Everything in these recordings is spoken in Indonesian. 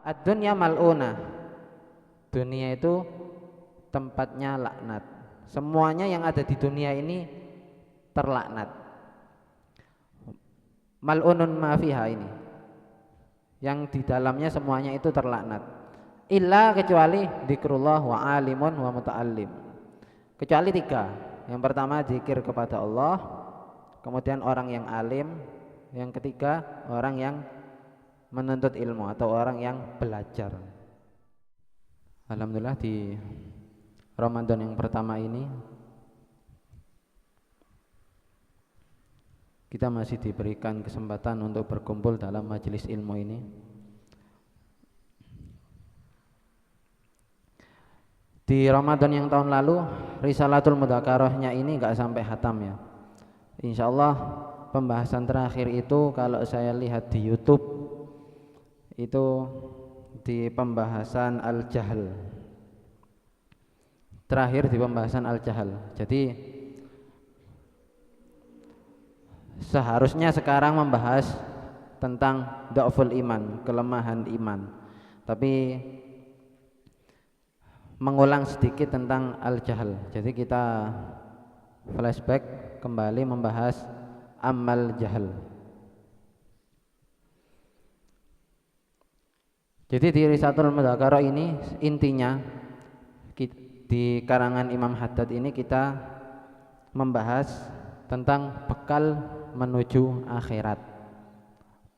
Ad-dunya mal'unah. Dunia itu tempatnya laknat. Semuanya yang ada di dunia ini terlaknat. Mal'unun ma fiha ini. Yang di dalamnya semuanya itu terlaknat. Illa kecuali dzikrullah wa alimun wa muta'allim. Kecuali 3. Yang pertama zikir kepada Allah, kemudian orang yang alim, yang ketiga orang yang menuntut ilmu atau orang yang belajar. Alhamdulillah di Ramadan yang pertama ini kita masih diberikan kesempatan untuk berkumpul dalam majelis ilmu ini. Di Ramadan yang tahun lalu Risalatul Mudzakarahnya ini enggak sampai khatam ya. Insyaallah pembahasan terakhir itu kalau saya lihat di YouTube itu di pembahasan al-jahl. Terakhir di pembahasan al-jahl. Jadi seharusnya sekarang membahas tentang dha'ful iman, kelemahan iman. Tapi mengulang sedikit tentang al-jahl. Jadi kita flashback kembali membahas amal jahl. Jadi di Risalatul Mudzakarah ini intinya di karangan Imam Haddad ini kita membahas tentang bekal menuju akhirat.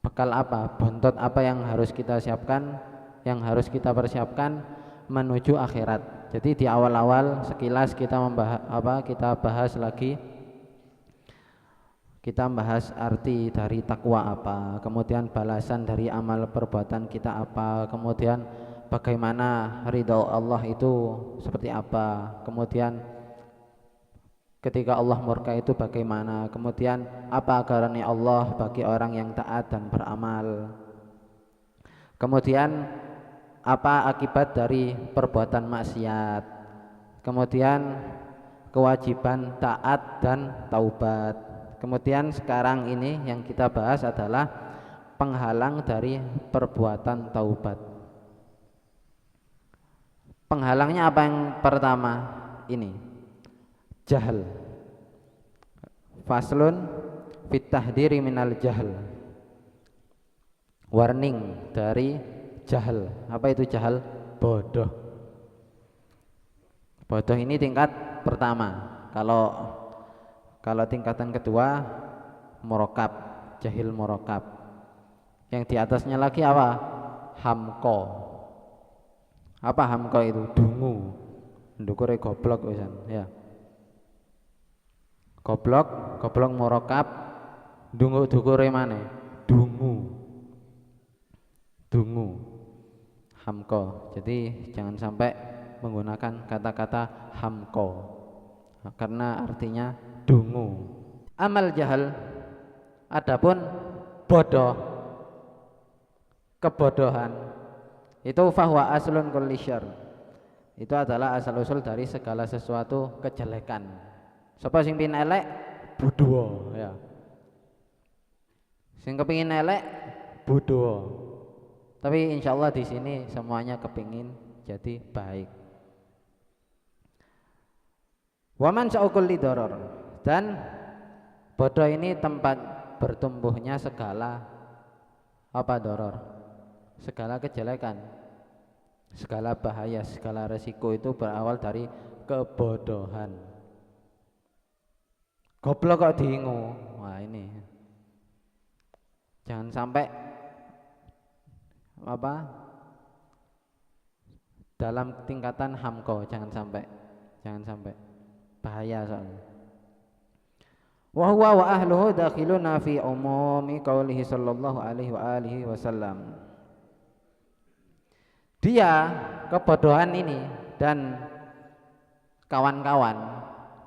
Bekal apa? Bontot apa yang harus kita siapkan, yang harus kita persiapkan menuju akhirat. Jadi di awal-awal sekilas kita bahas lagi. Kita bahas arti dari takwa apa, kemudian balasan dari amal perbuatan kita apa, kemudian bagaimana ridha Allah itu seperti apa, kemudian ketika Allah murka itu bagaimana, kemudian apa karunia Allah bagi orang yang taat dan beramal, kemudian apa akibat dari perbuatan maksiat, kemudian kewajiban taat dan taubat, kemudian sekarang ini yang kita bahas adalah penghalang dari perbuatan taubat. Penghalangnya apa yang pertama ini? Jahl. Faslun fit tahdhiri minal jahl. Warning dari jahl. Apa itu jahl? Bodoh. Bodoh ini tingkat pertama. Kalau tingkatan kedua murokab, jahil murokab. Yang di atasnya lagi apa? Hamko. Apa hamko itu? Dungu. Ndukure goblok wisan, ya. Goblok murokab, dungu dukure maneh? Dungu. Hamko. Jadi jangan sampai menggunakan kata-kata hamko karena artinya dungu. Amal jahal adapun bodoh, kebodohan itu fahuwa aslun kulli syarr. Itu adalah asal usul dari segala sesuatu kejelekan. Sapa sing pin elek bodho ya. Sing kepingin elek bodho. Tapi insyaallah di sini semuanya kepingin jadi baik. Waman sa'ukul lidoror, dan bodoh ini tempat bertumbuhnya segala apa doror, segala kejelekan, segala bahaya, segala resiko itu berawal dari kebodohan. Goblok kok diingu, wah ini jangan sampai dalam tingkatan hamko, jangan sampai bahaya soalnya. Wa huwa wa ahluhu dakhiluna fi umumi qaulihi sallallahu alaihi wa alihi wasallam. Dia kebodohan ini dan kawan-kawan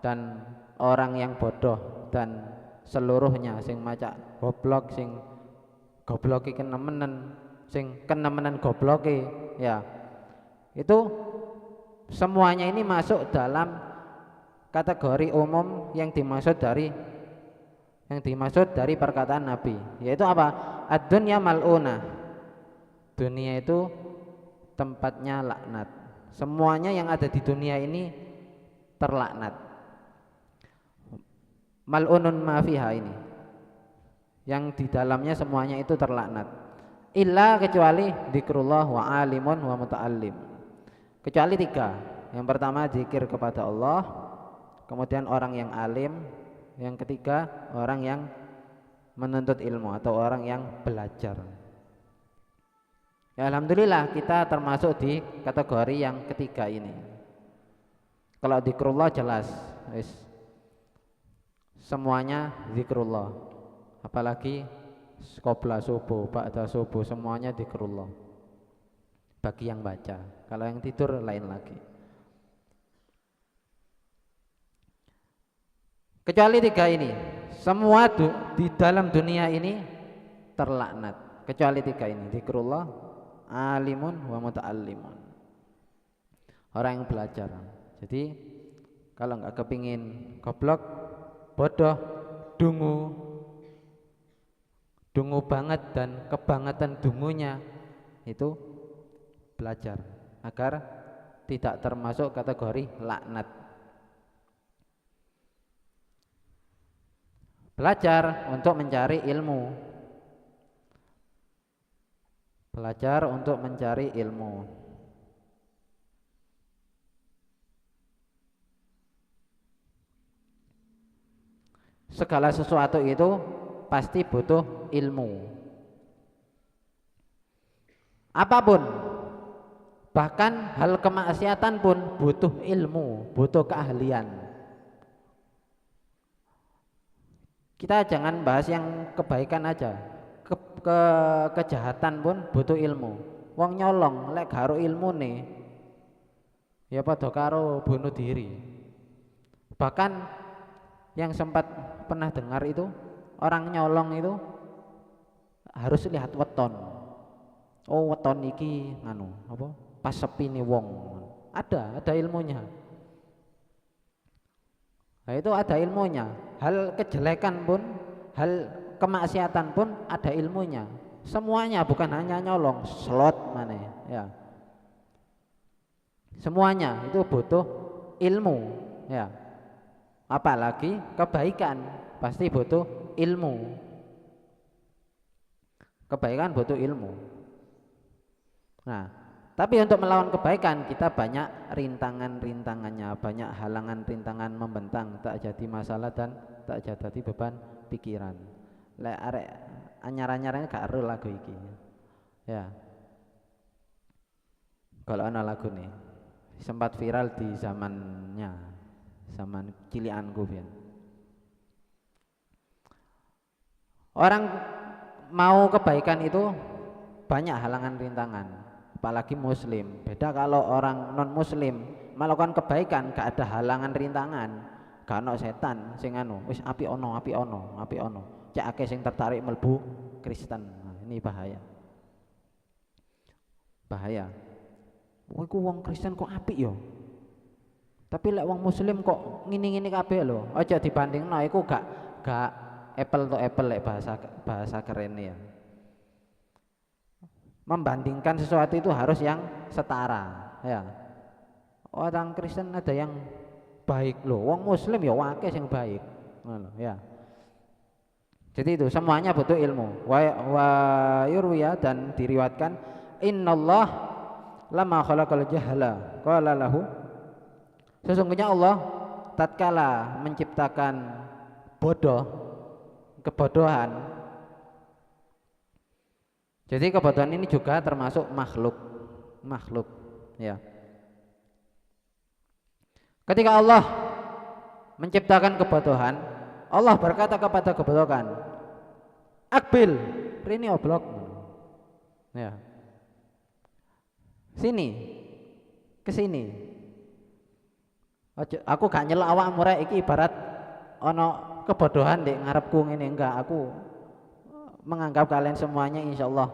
dan orang yang bodoh dan seluruhnya sing macak goblok, sing gobloki kenemenen, sing kenemenen gobloki ya. Itu semuanya ini masuk dalam kategori umum yang dimaksud dari perkataan Nabi, yaitu apa? Ad-dunya mal'unah. Dunia itu tempatnya laknat. Semuanya yang ada di dunia ini terlaknat. Mal'unun ma fiha ini, yang di dalamnya semuanya itu terlaknat. Illa kecuali dzikrullah wa alimun wa muta'allim. Kecuali 3. Yang pertama zikir kepada Allah, kemudian orang yang alim, yang ketiga orang yang menuntut ilmu atau orang yang belajar. Ya, alhamdulillah kita termasuk di kategori yang ketiga ini. Kalau zikrullah jelas, semuanya zikrullah. Apalagi qabla subuh, ba'da subuh, semuanya zikrullah. Bagi yang baca, kalau yang tidur lain lagi. Kecuali 3 ini, semua di dalam dunia ini terlaknat. Kecuali 3 ini, zikrullah, alimun wa muta'allimun. Orang yang belajar. Jadi kalau nggak kepingin goblok, bodoh, dungu banget dan kebangetan dungunya, itu belajar agar tidak termasuk kategori laknat. Belajar untuk mencari ilmu. Belajar untuk mencari ilmu. Segala sesuatu itu pasti butuh ilmu. Apapun, bahkan hal kemaksiatan pun butuh ilmu, butuh keahlian. Kita jangan bahas yang kebaikan aja. Kejahatan pun butuh ilmu. Wong nyolong lek karo ilmu nih, ya padha karo bunuh diri. Bahkan yang sempat pernah dengar itu, orang nyolong itu harus lihat weton. Oh, weton iki nganu apa? Pas sepi nih wong. Ada ilmunya. Nah, itu ada ilmunya. Hal kejelekan pun, hal kemaksiatan pun ada ilmunya. Semuanya, bukan hanya nyolong, slot mana ya. Semuanya itu butuh ilmu ya. Apalagi kebaikan pasti butuh ilmu. Kebaikan butuh ilmu. Nah, tapi untuk melawan kebaikan kita banyak rintangan-rintangannya, banyak halangan rintangan membentang, tak jadi masalah dan tak jadi beban pikiran. Lek arek anyar-anyarane gak ero lagu iki. Ya. Kalau ana lagu nih sempat viral di zamannya, zaman cilianku pian. Orang mau kebaikan itu banyak halangan rintangan. Apalagi muslim. Beda kalau orang non muslim melakukan kebaikan gak ada halangan rintangan, gak ono setan sing anu wis api ono. Cek akeh sing tertarik melbu Kristen. Nah, ini bahaya. Oh, iku wong Kristen kok apik yo. Tapi lek wong muslim kok ngini-ngini kabeh lho. Aja dibandingno, iku gak apple to apple lek bahasa keren ya. Membandingkan sesuatu itu harus yang setara ya. Orang Kristen ada yang baik loh, wong muslim ya akeh yang baik ya. Jadi itu semuanya butuh ilmu. Wa yurwiya, dan diriwatkan innallah lama khalaqal jahala qala lahu, sesungguhnya Allah tatkala menciptakan kebodohan. Jadi kebodohan ini juga termasuk makhluk ya. Ketika Allah menciptakan kebodohan, Allah berkata kepada kebodohan, akbil, rini oblok ya. Kesini. Aku gak nyelok awakmu rek, iki ibarat ono kebodohan di ngarepku ngene, enggak, aku menganggap kalian semuanya insyaallah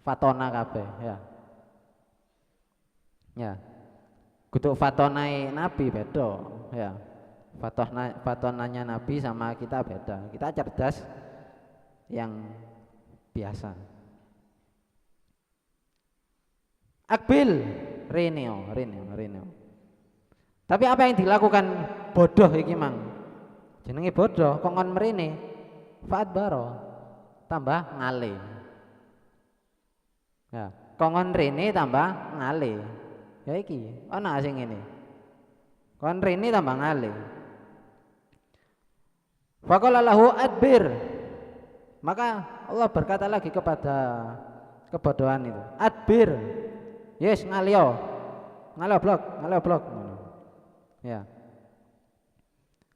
fatona kabeh ya. Ya. Kudu fatonai Nabi beda ya. Fatonanya Nabi sama kita beda. Kita cerdas yang biasa. Akbil, reneo. Tapi apa yang dilakukan bodoh iki mang? Jenenge bodoh, kok ngon mrene. Fa'at baro, tambah ngale. Ya, kongon rene tambah ngale. Ya iki, ana sing ngene. Kon rene tambah ngale. Faqala lahu adbir. Maka Allah berkata lagi kepada kebodohan itu, adbir. Yes, ngalio. Ngalio blok. Ya.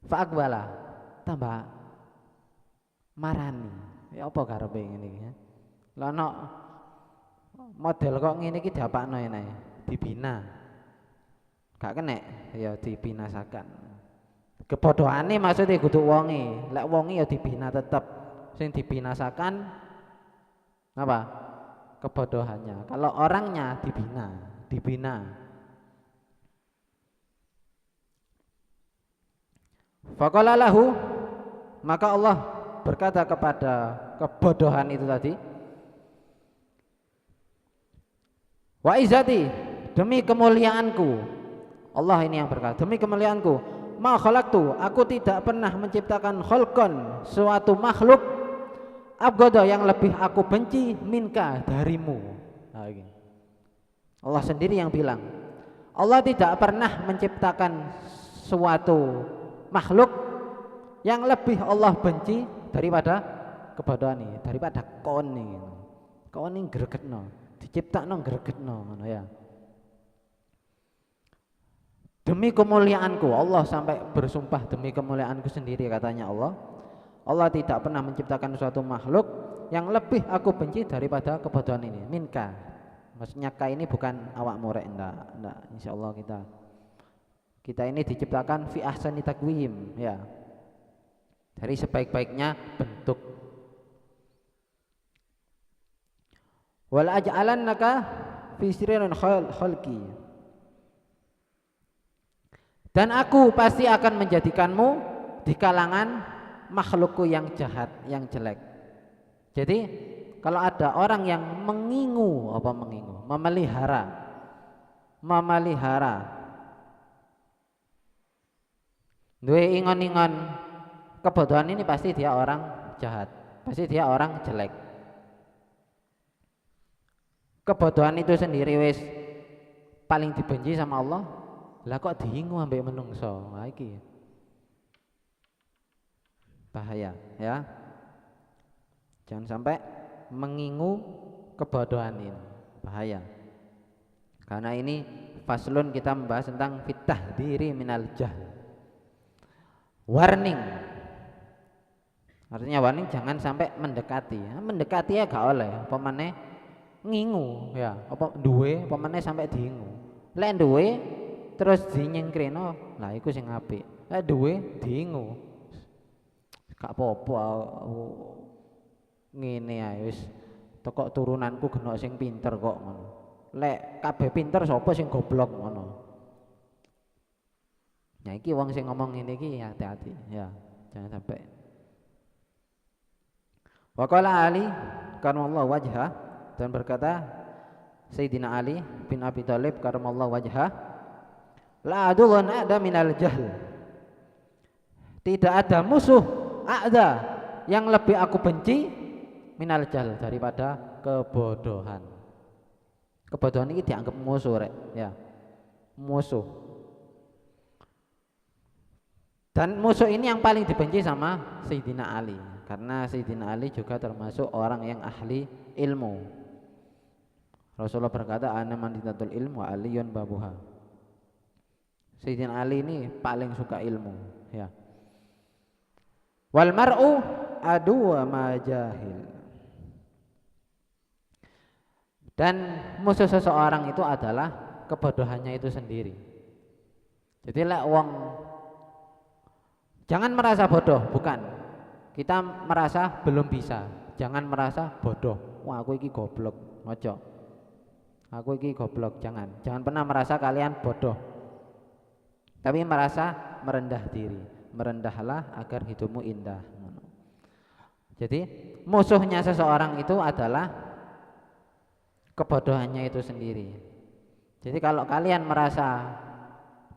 Fa'aqbala, tambah marani. Ya apa karepe ngene iki? Lah ana model kok ngene iki diapakno enae, dibina. Gak kenek ya dibinasakan. Kebodohane maksudnya kudu wonge. Lek wonge ya dibina tetep. Sing dibinasakan apa? Kebodohannya. Kalau orangnya dibina. Faqala lahu, maka Allah berkata kepada kebodohan itu tadi, wa izzati, demi kemuliaanku. Allah ini yang berkata, demi kemuliaanku, ma khalaqtu, aku tidak pernah menciptakan khalqan, suatu makhluk, abghada, yang lebih aku benci, minka, darimu. Nah, ini. Allah sendiri yang bilang, Allah tidak pernah menciptakan suatu makhluk yang lebih Allah benci daripada kebodohan ini, daripada kon ini. Kon ini gregetno, diciptakno gregetno ngono ya. Demi kemuliaanku, Allah sampai bersumpah demi kemuliaanku sendiri katanya Allah. Allah tidak pernah menciptakan suatu makhluk yang lebih aku benci daripada kebodohan ini. Minka. Maksudnya ka ini bukan awak murek, enggak. Insyaallah kita ini diciptakan fi ahsani taqwim ya. Dari sebaik-baiknya bentuk. Wal aj'alannaka fi sirrin khalqi. Dan aku pasti akan menjadikanmu di kalangan makhlukku yang jahat, yang jelek. Jadi kalau ada orang yang memelihara duwe ingon-ingon kebodohan, ini pasti dia orang jahat, pasti dia orang jelek. Kebodohan itu sendiri wis paling dibenci sama Allah. Lah kok diingu ambek menungso. Nah, iki bahaya ya. Jangan sampai mengingu kebodohan ini, bahaya. Karena ini faslun, kita membahas tentang fitah diri minal jahl. Warning. Artinya warning, jangan sampai mendekati. Mendekati ya gak oleh, apa maneh ngingu ya, apa duwe, apa maneh sampai diingu. Lek duwe terus dinyengkreno, lah iku sing apik. Lek duwe diingu, gak apa-apa ngene ae wis teko turunanku genok sing pinter kok ngono. Lek kabeh pinter sapa sing goblok ngono. Nah iki wong sing ngomong ngene iki hati-hati ya, jangan sampai. Wa qala Ali karramallahu wajha, dan berkata Sayyidina Ali bin Abi Thalib karramallahu wajha, la adulun ada minal jahl. Tidak ada musuh ada yang lebih aku benci minal jahl, daripada kebodohan. Kebodohan ini dianggap musuh rek ya, musuh. Dan musuh ini yang paling dibenci sama Sayyidina Ali, karena Sayyidina Ali juga termasuk orang yang ahli ilmu. Rasulullah berkata, ana manditatul ilmu wa aliyun babuha. Sayyidina Ali ini paling suka ilmu ya. Wal mar'u adu wa majahil. Dan musuh seseorang itu adalah kebodohannya itu sendiri. Jadi lek wong, jangan merasa bodoh, bukan. Kita merasa belum bisa, jangan merasa bodoh. Wah, aku iki goblok, ojo. Aku iki goblok, jangan. Jangan pernah merasa kalian bodoh. Tapi merasa merendah diri. Merendahlah agar hidupmu indah. Jadi musuhnya seseorang itu adalah kebodohannya itu sendiri. Jadi kalau kalian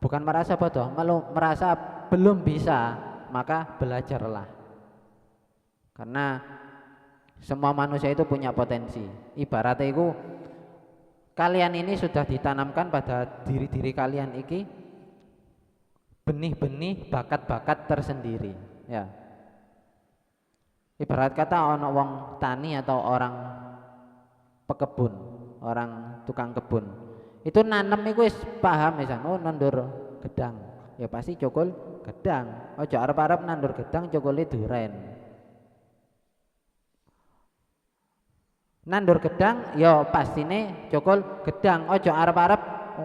bukan merasa bodoh, malah merasa belum bisa, maka belajarlah. Karena semua manusia itu punya potensi. Ibaratnya itu kalian ini sudah ditanamkan pada diri kalian iki benih-benih bakat-bakat tersendiri, ya. Ibarat kata ono wong tani atau orang pekebun, orang tukang kebun. Itu nanem iku wis paham misan, oh nandur gedang. Ya pasti cokol gedang. Ojo arep-arep nandur gedang cokole duren. Nandur gedang ya pastine cokol gedang. Ojo arep-arep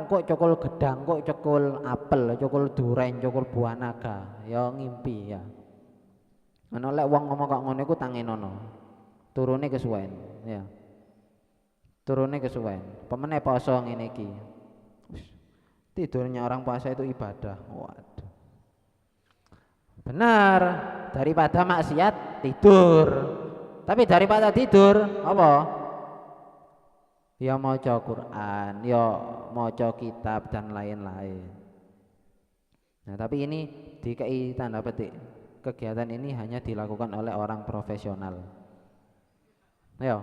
kok cokol gedang, kok cokol apel, cokol duren, cokol buah naga. Ya ngimpi ya. Ana lek wong ngomong kok ngono iku tangenono. Turune kesuwen, ya. Turune kesuwen. Pemene poso ngene iki. Tidurnya orang puasa itu ibadah. Waduh. Benar, daripada maksiat tidur. Tapi daripada tidur apa? Ya maca Quran, ya maca kitab dan lain-lain. Nah, tapi ini dikei tanda petik. Kegiatan ini hanya dilakukan oleh orang profesional. Ayo,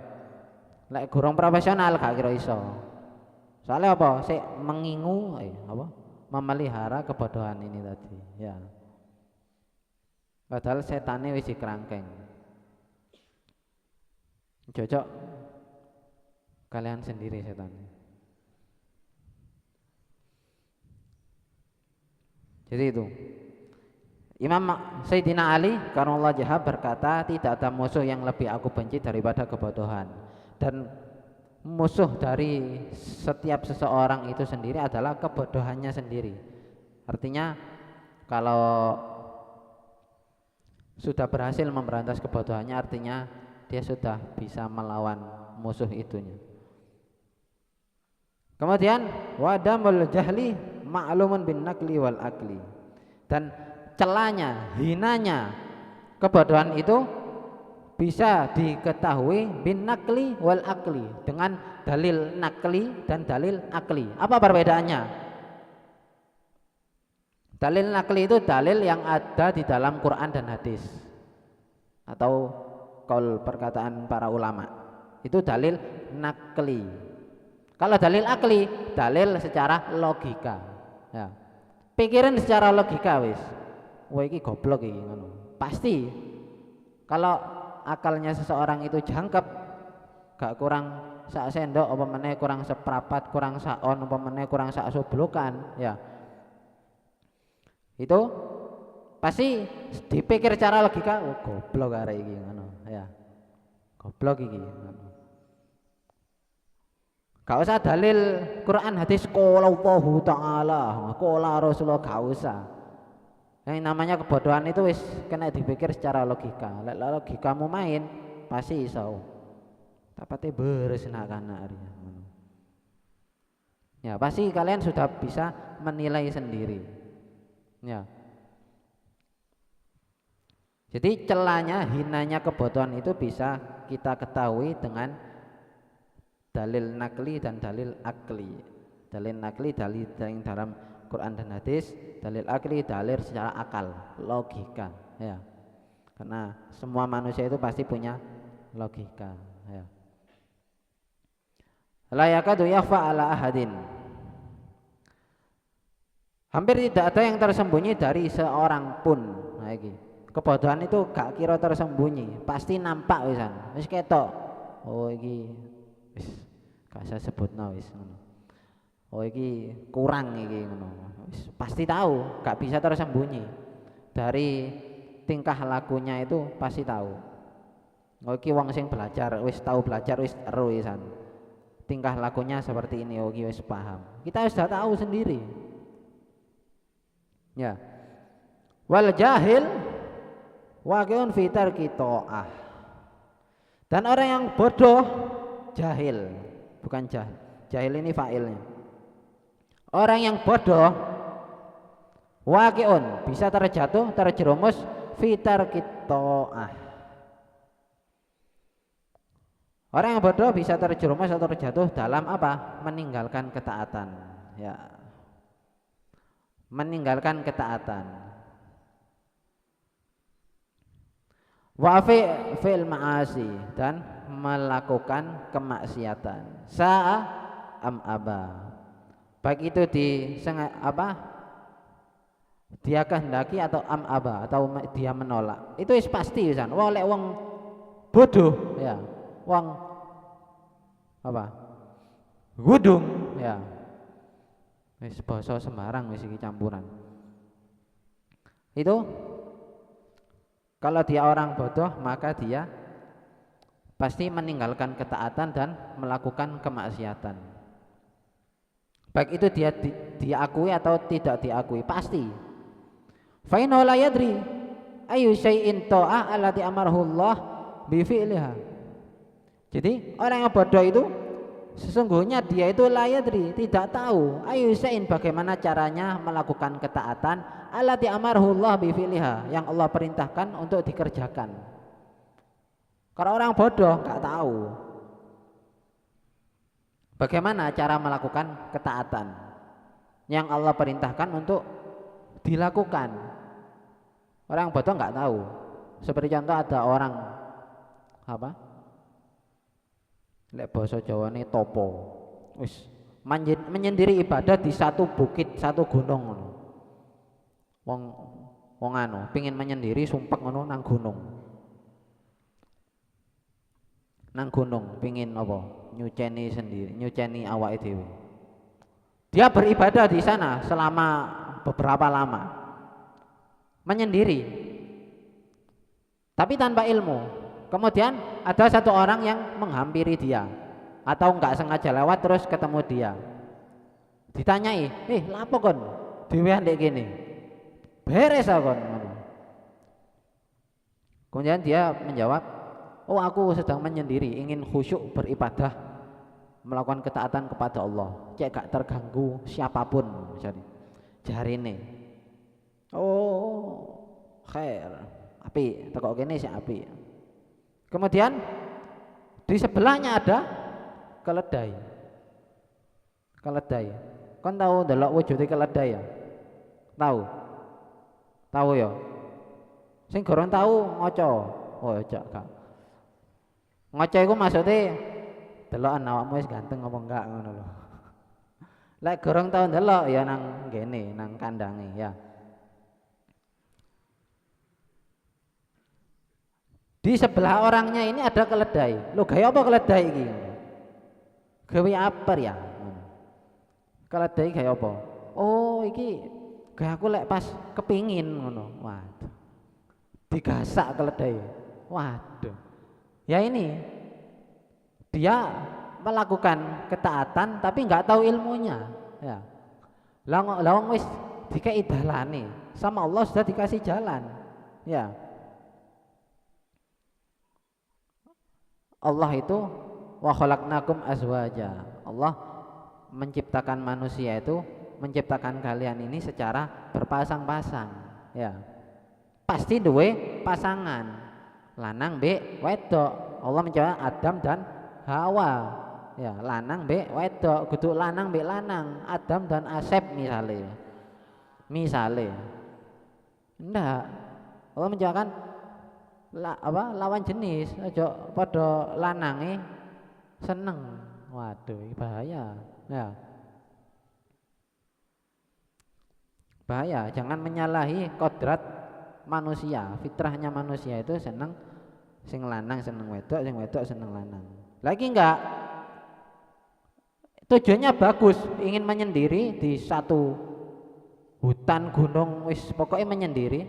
lek gurung profesional gak kira iso. Soalnya apa? Sik mengingu, apa? Memelihara kebodohan ini tadi. Ya. Padahal setane wis dikerangkeng. Cocok kalian sendiri setan. Jadi itu. Imam Sayyidina Ali karena Jahab berkata, tidak ada musuh yang lebih aku benci daripada kebodohan. Dan musuh dari setiap seseorang itu sendiri adalah kebodohannya sendiri. Artinya kalau sudah berhasil memberantas kebodohannya, artinya dia sudah bisa melawan musuh itunya. Kemudian wadamul jahli ma'lumun bin nakli wal akli. Dan celanya, hinanya kebodohan itu bisa diketahui bin nakli wal akli, dengan dalil nakli dan dalil akli. Apa perbedaannya? Dalil nakli itu dalil yang ada di dalam Quran dan hadis, atau kaul perkataan para ulama. Itu dalil nakli. Kalau dalil akli, dalil secara logika, ya. Pikirin secara logika wis. Wah iki goblok iki ngono. Pasti kalau akalnya seseorang itu jangkep, gak kurang sak sendok apa meneh, kurang seprapat, kurang saon apa meneh, kurang sak sublokan, ya. Itu pasti dipikir secara logika, oh goblok arek iki ngono, ya. Goblok iki ngono. Gak usah dalil Quran hadis qala Allahu taala, qala Rasulullah, gak usah. Yang namanya kebodohan itu wis kena dipikir secara logika. Lek logikamu main pasti iso. Tapate beres nak kana arenya. Ya, pasti kalian sudah bisa menilai sendiri. Ya. Jadi celanya, hinanya kebodohan itu bisa kita ketahui dengan dalil nakli dan dalil akli. Dalil nakli dalil yang dalam Quran dan hadis, dalil akli dalil secara akal, logika, ya. Karena semua manusia itu pasti punya logika, ya. La yakadu yakhfa ala ahadin. Hampir tidak ada yang tersembunyi dari seorang pun. Nah iki. Kebodohan itu gak kira tersembunyi, pasti nampak wisan. Wis ketok. Oh iki wis gak saya sebutno wis ngono. Oh iki kurang iki ngono. Wis pasti tahu, gak bisa tersembunyi. Dari tingkah lakunya itu pasti tahu. Oh iki wong sing belajar, wis tahu belajar, wis ero wisan. Tingkah lakunya seperti ini, oh iki wis paham. Kita sudah tahu sendiri. Ya. Wal jahil waqi'un fi tarki ta'ah. Dan orang yang bodoh jahil, bukan jahil. Jahil ini fa'ilnya. Orang yang bodoh waqi'un bisa terjatuh, terjerumus fi tarki ta'ah. Orang yang bodoh bisa terjerumus atau terjatuh dalam apa? Meninggalkan ketaatan. Ya, meninggalkan ketaatan. Wa fi'il ma'asi, dan melakukan kemaksiatan. Sa'a am aba. Baik itu dia kehendaki atau am aba, atau dia menolak. Itu pasti pisan. Wong lek wong bodoh ya, wong apa? Gudung ya. Wis basa sembarang wis iki campuran. Itu kalau dia orang bodoh, maka dia pasti meninggalkan ketaatan dan melakukan kemaksiatan. Baik itu dia diakui atau tidak diakui, pasti. Fa inna la yadri ayu syai'in ta'ah allati amarahu Allah bi fi'liha. Jadi orang yang bodoh itu sesungguhnya dia itu la yadri, tidak tahu ayu syai'in, bagaimana caranya melakukan ketaatan allati amarahu Allah bi fi'liha, yang Allah perintahkan untuk dikerjakan. Kalau orang bodoh enggak tahu bagaimana cara melakukan ketaatan yang Allah perintahkan untuk dilakukan. Orang bodoh nggak tahu. Seperti contoh ada orang apa? Lek basa Jawane topo. Wis menyendiri ibadah di satu bukit, satu gunung ngono. Wong anu pengin menyendiri sumpek ngono nang gunung. Nang gunung pengin apa? Nyuceni sendiri, nyuceni awake dhewe. Dia beribadah di sana selama beberapa lama. Menyendiri. Tapi tanpa ilmu. Kemudian ada satu orang yang menghampiri dia atau enggak sengaja lewat terus ketemu dia. Ditanyai, lapo kon? Dhewean ndek kene. Beres kon. Kemudian dia menjawab, "Oh, aku sedang menyendiri, ingin khusyuk beribadah, melakukan ketaatan kepada Allah, cek gak terganggu siapapun." Jadi jarine, "Oh, khair, api, teko kene sik api." Kemudian di sebelahnya ada keledai. Keledai. Kon tahu ndelok wujude keledai ya? Tahu? Tahu ya? Sing gorong tahu ngoco. Oh, cak gak. Ngoco iku maksude delokan awakmu wis ganteng apa enggak ngono lho. Lek gorong tau ndelok ya nang ngene, nang kandange ya. Di sebelah orangnya ini ada keledai. Lho gawe apa keledai iki? Gawe apa ya? Keledai gawe apa? Oh, iki gawe aku lek pas kepingin ngono. Waduh. Digasak keledai. Waduh. Ya ini dia melakukan ketaatan tapi nggak tahu ilmunya ya. Lawang wis dikai dalane sama Allah, sudah dikasih jalan ya. Allah itu wa khalaqnakum azwaja. Allah menciptakan manusia itu, menciptakan kalian ini secara berpasang-pasang ya. Pasti duwe pasangan lanang mbek wedok. Allah menciptakan Adam dan Hawa ya, lanang mbek wedok, kudu lanang mbek lanang, Adam dan Asep misale ndak. Allah menjawabkan lawan jenis, aja padha lanange seneng. Waduh, bahaya ya, bahaya. Jangan menyalahi kodrat manusia, fitrahnya manusia itu seneng sing lanang seneng wedok, sing wedok seneng lanang. Lagi enggak, tujuannya bagus, ingin menyendiri di satu hutan gunung, wis pokoknya menyendiri,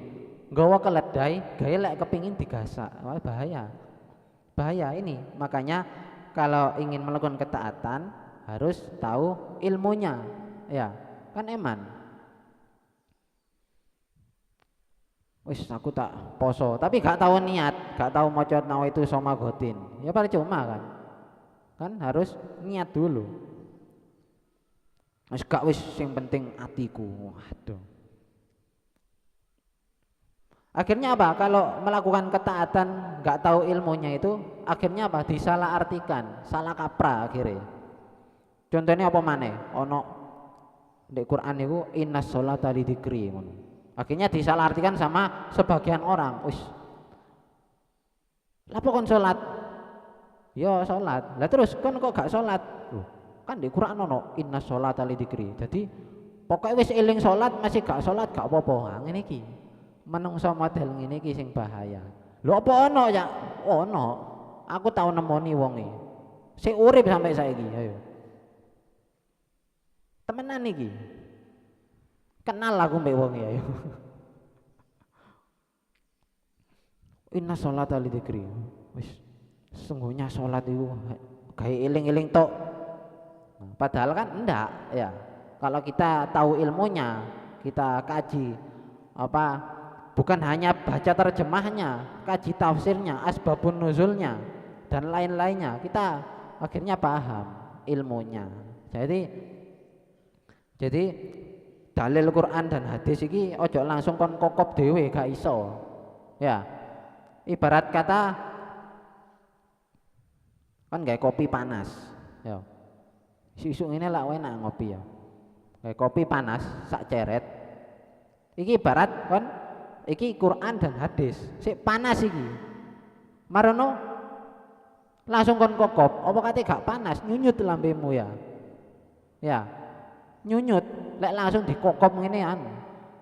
nggawa keledai, gaya lek kepingin digasak. Wah, bahaya. Bahaya ini. Makanya kalau ingin melakukan ketaatan harus tahu ilmunya. Ya, kan eman. Wis aku tak poso, tapi gak tahu niat, gak tahu maca nawaitu somagotin. Ya percuma kan. Kan harus niat dulu. Wis gak wis sing penting atiku. Waduh. Akhirnya apa? Kalau melakukan ketaatan nggak tahu ilmunya itu, akhirnya apa? Disalahartikan, salah kaprah akhirnya. Contohnya apa maneh? Ono di Quran itu innas sholata lidzikri ngono. Akhirnya disalahartikan sama sebagian orang. Wis, lapo kon salat? Ya salat. Lah terus kon kok gak salat? Loh, kan di Quran ono innas sholata lidzikri. Jadi pokoknya wis eling salat masih gak salat gak apa-apa. Nah, ngene iki. Menungso model ngene iki sing bahaya. Lho apa ono ya? Ono. Aku tau nemoni wong iki. Sing urip sampai saiki, ayo. Temenan iki. Kenal aku mbek wong iki, ayo. Inna sholata lidzikri. Wis sesungguhnya salat itu gawe eling-eling tok. Nah, padahal kan enggak, ya. Kalau kita tahu ilmunya, kita kaji apa bukan hanya baca terjemahnya, kaji tafsirnya, asbabun nuzulnya dan lain-lainnya, kita akhirnya paham ilmunya. Jadi dalil Quran dan hadis iki ojo langsung kon kokop dhewe gak iso. Ya. Ibarat kata kan kayak kopi panas. Ya. Isu-isu ini lah enak ngopi ya. Kayak kopi panas sak ceret. Iki ibarat kon iki Quran dan hadis. Sik panas iki. Marono langsung kon kokop, apa kate gak panas, nyunyut lambemu ya. Ya. Nyunyut, lek langsung dikokop ngene anu.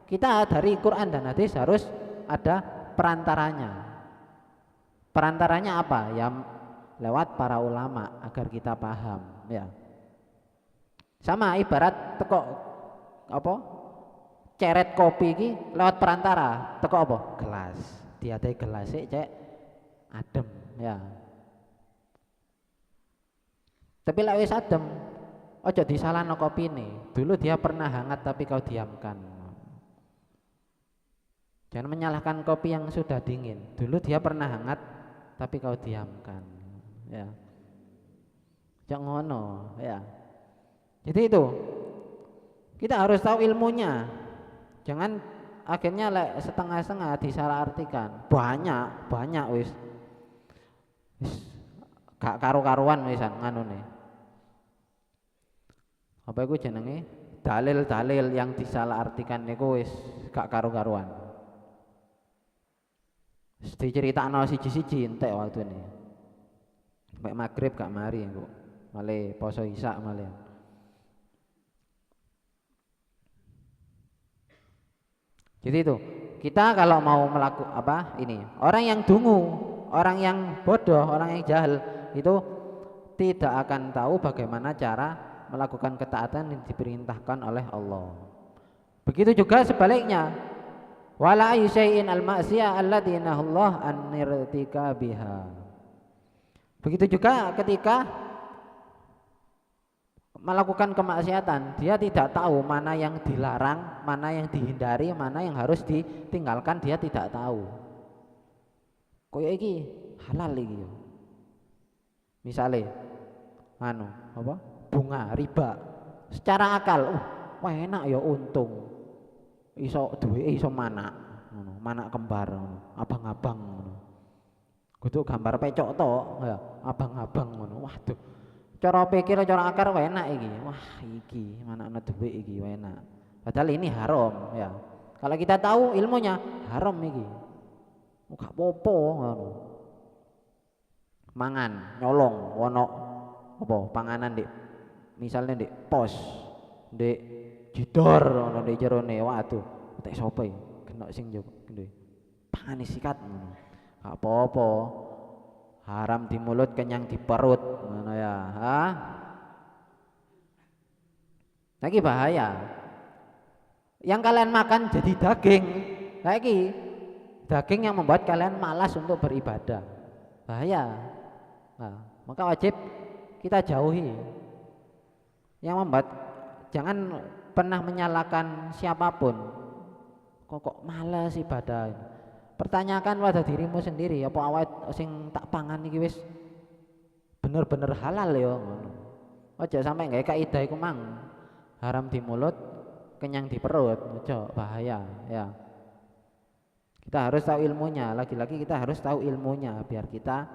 Kita dari Quran dan hadis harus ada perantaranya. Perantaranya apa? Ya lewat para ulama agar kita paham, ya. Sama ibarat teko apa? Ceret kopi iki lewat perantara, teko apa? Gelas. Diate gelas cek adem, ya. Tapi lek wis adem, ojo disalahno kopine. Dulu dia pernah hangat tapi kau diamkan. Jangan menyalahkan kopi yang sudah dingin. Dulu dia pernah hangat tapi kau diamkan, ya. Jangan ngono, ya. Jadi itu kita harus tahu ilmunya. Jangan akhirnya setengah-setengah disalahartikan. Banyak wis gak karu-karuan wisan nganune. Apa iku jenenge? Dalil-dalil yang disalahartikan niku wis gak karu-karuan. Diceritakno siji-siji entek waktune. Sampai maghrib gak mari engko. Male poso isya male. Jadi itu, kita kalau mau melakukan apa ini, orang yang dungu, orang yang bodoh, orang yang jahil itu tidak akan tahu bagaimana cara melakukan ketaatan yang diperintahkan oleh Allah. Begitu juga sebaliknya. Wala aysyai'in al-ma'siyah allati nahallahu an irtikabiha. Begitu juga ketika melakukan kemaksiatan, dia tidak tahu mana yang dilarang, mana yang dihindari, mana yang harus ditinggalkan, dia tidak tahu. Koyo iki halal iki. Misale apa? Bunga riba. Secara akal, wah enak ya untung. Iso duwe iso manak, ngono, manak kembar ngono, abang-abang ngono. Kudu gambar pecok tok, ya, abang-abang ngono. Waduh. Cara pikir cara akar wae enak iki. Wah, iki manakna dhuwit iki wae enak. Padahal ini haram, ya. Kalau kita tahu ilmunya haram iki. Gak apa-apa ngono. Mangan, nyolong, wono apa panganan dik. Misalnya dik pos, dik jidor ngono dik jerone. Waduh, tek sapa iki? Kena sing njaba ngene. Pangane sikat ngono. Gak apa-apa. Haram di mulut, kenyang di perut, ngono ya. Lagi bahaya. Yang kalian makan jadi daging. Lagi daging yang membuat kalian malas untuk beribadah. Bahaya. Nah, maka wajib kita jauhi. Yang membuat jangan pernah menyalahkan siapapun. Kok malas ibadah. Pertanyakan pada dirimu sendiri, apa awet sing tak pangan iki wis bener-bener halal ya ngono. Aja sampai gawe kaidah iku mang. Haram di mulut, kenyang di perut. Ojo bahaya ya. Kita harus tahu ilmunya, lagi-lagi kita harus tahu ilmunya biar kita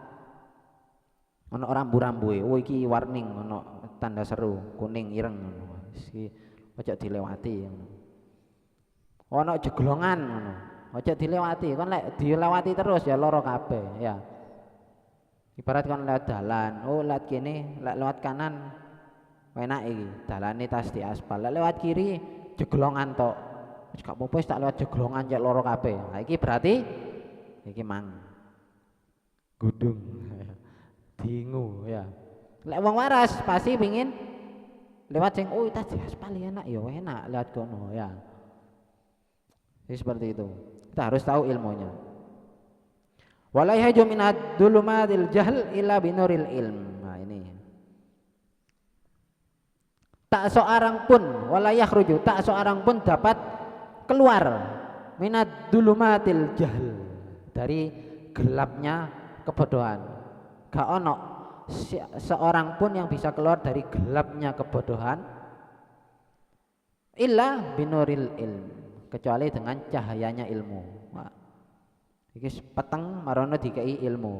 ono rambu-rambu, oh iki warning, ono tanda seru, kuning ireng ngono. Iki ojo dilewati ngono. Ono jeglongan ngono. Ojo dilewati, kon lek dilewati terus ya loro kabeh ya. Ibarat kon lewat dalan, oh lewat kene, lek lewat kanan enak iki, dalane tas di aspal. Lek lewat kiri jeglongan tok. Wis gak apa-apa wis tak lewat jeglongan cek loro kabeh. Nah iki berarti iki mang gudung. Dingu ya. Lek wong waras pasti pengin lewat sing oh tas di aspal enak ya enak lewat kono ya. Jadi seperti itu. Kita harus tahu ilmunya. Wala yahju min ad-dulumatil jahl illa binuril ilm. Nah ini. Tak seorang pun wala yakhruju, tak seorang pun dapat keluar minad dulumatil jahl, dari gelapnya kebodohan. Gak ono seorang pun yang bisa keluar dari gelapnya kebodohan illa binuril ilm, kecuali dengan cahayanya ilmu. Wah, iki peteng marono dikai ilmu.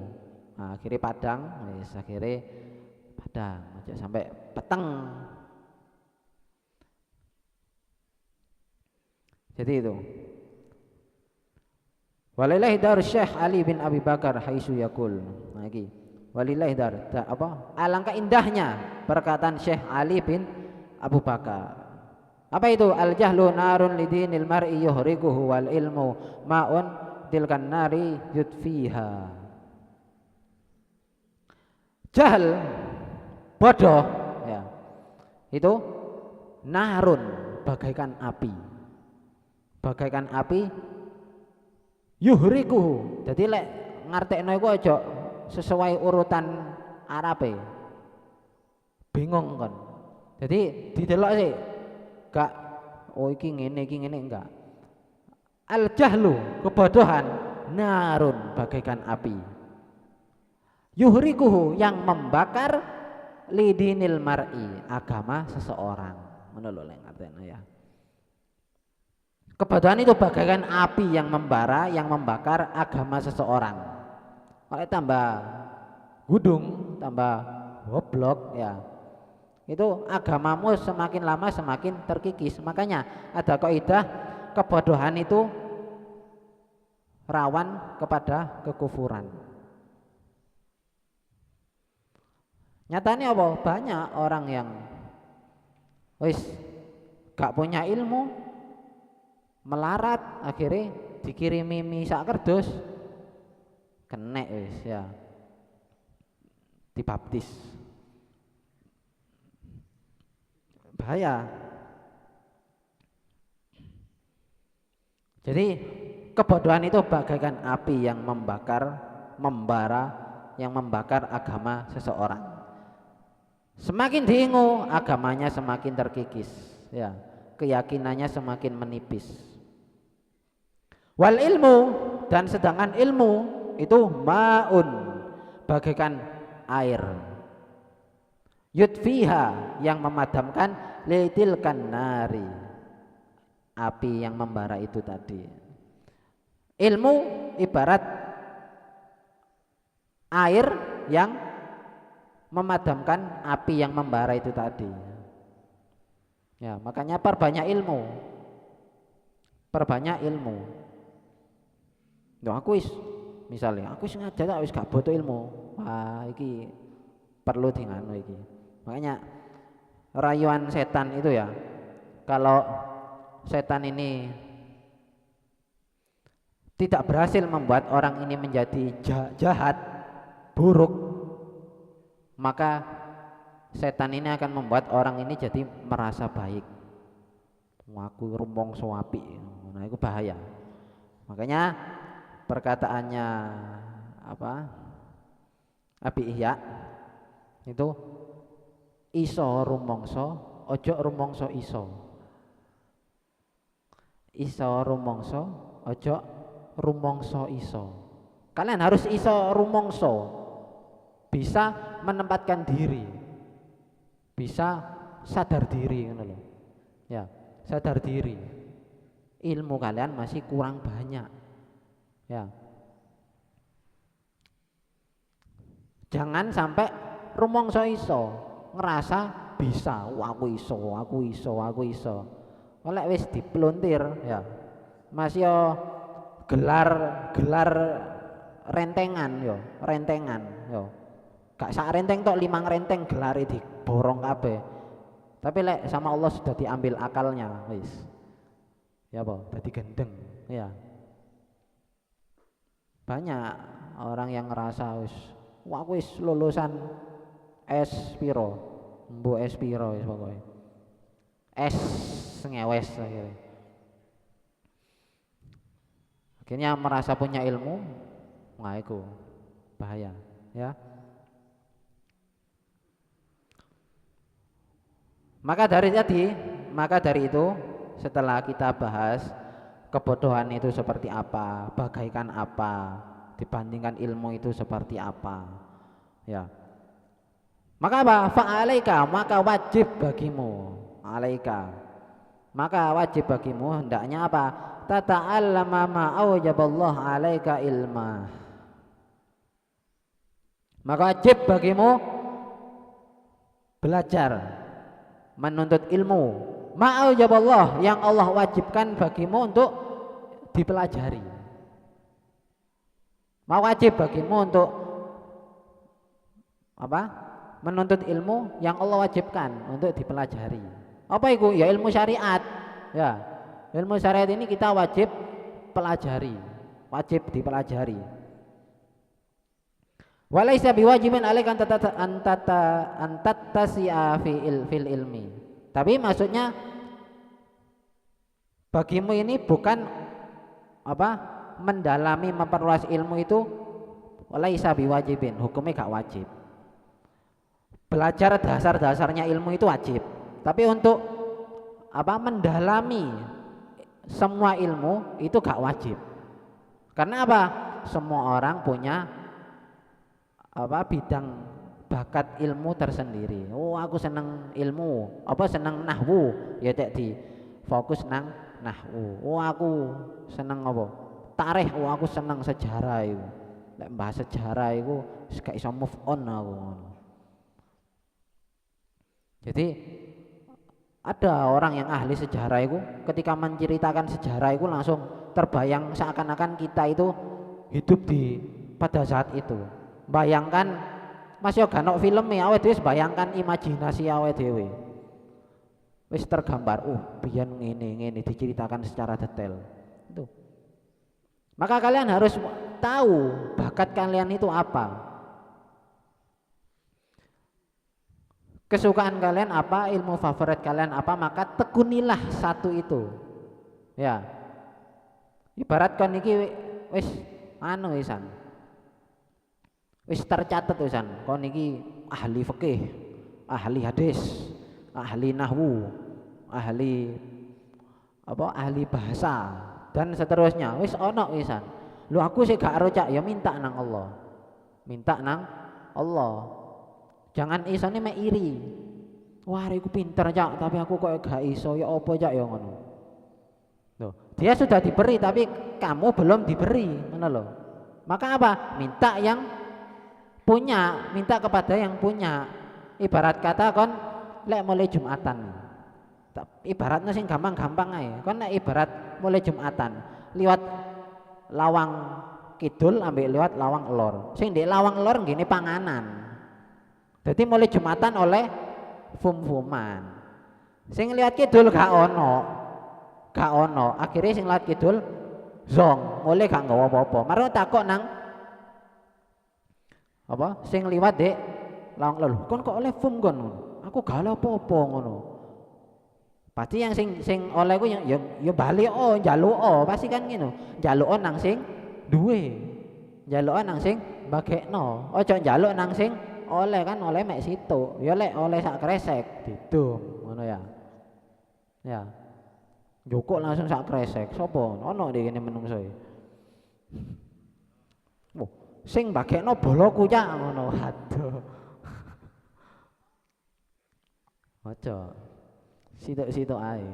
Nah, akhirnya padang, wis akhirnya padang aja sampai peteng. Jadi itu. Walillahi dar Syekh Ali bin Abi Bakar haitsu yaqul. Nah iki. Walillahi dar apa? Alangkah indahnya perkataan Syekh Ali bin Abu Bakar. Apa itu? Al jahlu narun lidinil mar'i yuhriquhu wal ilmu ma'un tilkan nari yudfiha. Jahil, bodoh ya. Itu narun, bagaikan api. Bagaikan api yuhriquhu. Jadi lek ngartekno iku aja sesuai urutan Arabe. Bingung kan. Jadi didelok sih gak oh iki ngene enggak. Al jahlu, kebodohan, narun, bagaikan api. Yuhrikuhu, yang membakar lidinil mar'i, agama seseorang. Ngono lho lek ngartekno ya. Kebodohan itu bagaikan api yang membara, yang membakar agama seseorang. Oleh tambah gudung, tambah goblok ya. Itu agamamu semakin lama semakin terkikis. Makanya ada kaidah kebodohan itu rawan kepada kekufuran. Nyatanya apa? Banyak orang yang wis gak punya ilmu, melarat, akhirnya dikirimi misak kerdus, kenek wis ya, dibaptis. Bahaya. Jadi kebodohan itu bagaikan api yang membakar, membara, yang membakar agama seseorang. Semakin diingu, agamanya semakin terkikis, ya, keyakinannya semakin menipis. Wal ilmu, dan sedangkan ilmu itu maun, bagaikan air. Yudfiha, yang memadamkan litilkan nari, api yang membara itu tadi. Ilmu ibarat air yang memadamkan api yang membara itu tadi. Ya, makanya perbanyak ilmu. Perbanyak ilmu. Loh, aku misalnya aku sengaja tak wis gak butuh ilmu. Wah, iki perlu dingano iki. Makanya rayuan setan itu ya. Kalau setan ini tidak berhasil membuat orang ini menjadi jahat, buruk, maka setan ini akan membuat orang ini jadi merasa baik. Aku rumongso apik. Nah, itu bahaya. Makanya perkataannya apa? Abi Ihya itu iso rumongso, ojo rumongso iso. Iso rumongso, ojo rumongso iso. Kalian harus iso rumongso, bisa menempatkan diri, bisa sadar diri, ya, sadar diri. Ilmu kalian masih kurang banyak, Ya. Jangan sampai rumangsa iso, ngerasa bisa, aku iso, aku iso. Oleh wis diplontir ya. Mas yo gelar rentengan yo, rentengan yo. Gak sak renteng tok 5 renteng gelare diborong kabeh. Tapi lek sama Allah sudah diambil akalnya, wis. Ya apa? Dadi gendeng, ya. Banyak orang yang ngerasa wis, wah aku wis lulusan S piro, mbo S piro wis pokoke. S ngewes akhirnya. Akhirnya merasa punya ilmu, wah itu bahaya, ya. Maka dari itu setelah kita bahas kebodohan itu seperti apa, bagaikan apa, dibandingkan ilmu itu seperti apa, ya. Maka apa? Fa'alaika, maka wajib bagimu, alaika. Maka wajib bagimu hendaknya apa? Tata'allama ma aujaballah alaika ilma. Maka wajib bagimu belajar, menuntut ilmu ma'aujaballah yang Allah wajibkan bagimu untuk dipelajari. Wajib bagimu untuk apa? Menuntut ilmu yang Allah wajibkan untuk dipelajari. Apa itu? Ya ilmu syariat. Ya, ilmu syariat ini kita wajib pelajari, wajib dipelajari. Walaisa biwajibin alaika antattasi'a fil ilmi. Tapi maksudnya bagimu ini bukan apa? Mendalami, memperluas ilmu itu walaisa biwajibin, hukumnya gak wajib. Belajar dasar-dasarnya ilmu itu wajib. Tapi untuk apa? Mendalami semua ilmu itu gak wajib. Karena apa? Semua orang punya apa bidang bakat ilmu tersendiri. Oh aku seneng ilmu, apa seneng nahwu, ya tak di fokus nang nahwu. Oh aku seneng apa? Tarikh, oh aku seneng sejarah itu. Lek bahas sejarah itu gak iso move on aku. Jadi ada orang yang ahli sejarah itu ketika menceritakan sejarah itu langsung terbayang seakan-akan kita itu hidup di pada saat itu. Bayangkan Mas yo gak ono filme awake dhewe bayangkan imajinasi awake dhewe. Wis tergambar, biyen ngene diceritakan secara detail. Itu. Maka kalian harus tahu bakat kalian itu apa. Kesukaan kalian apa, ilmu favorit kalian apa, maka tekunilah satu itu. Ya. Ibarat kon iki wis anu wisan. Wis tercatat wisan, kon iki ahli fikih, ahli hadis, ahli nahwu, ahli apa? Ahli bahasa dan seterusnya. Wis ono wisan. Lu aku sih gak rocak ya minta nang Allah. Minta nang Allah. Jangan isone mek iri. Wah, aku pinter cak, tapi aku kok gak iso ya apa cak ya ngono. Loh, dia sudah diberi tapi kamu belum diberi, ngono loh. Maka apa? Minta yang punya, minta kepada yang punya. Ibarat kata kon lek mulai Jumatan. Ibaratnya sing gampang-gampang ae. Kon lek ibarat mulai Jumatan, liwat lawang kidul ambek liwat lawang lor. Sing di lawang lor ngene panganan. Jadi mulai Jumatan oleh fum-fuman. Sing liwat kidul gak ono. Gak ono. Akhirnya sing liwat kidul zong, mulai gak nggawa apa-apa. Maro takok nang apa sing liwat dek lawang lho kon kok oleh fum kon aku gak oleh apa-apa ngono pasti yang sing oleh ku ya bali njaluk pasti kan ngono njaluk nang sing duwe njaluk nang sing bagekno ojo njaluk nang sing oleh kan oleh mek situ ya lek oleh sak kresek didum ngono ya ya njukuk langsung sak kresek sapa ono di kene menungso sing bagekno boloku cak ngono. Aduh. Ojo. Sitok-sitok ae.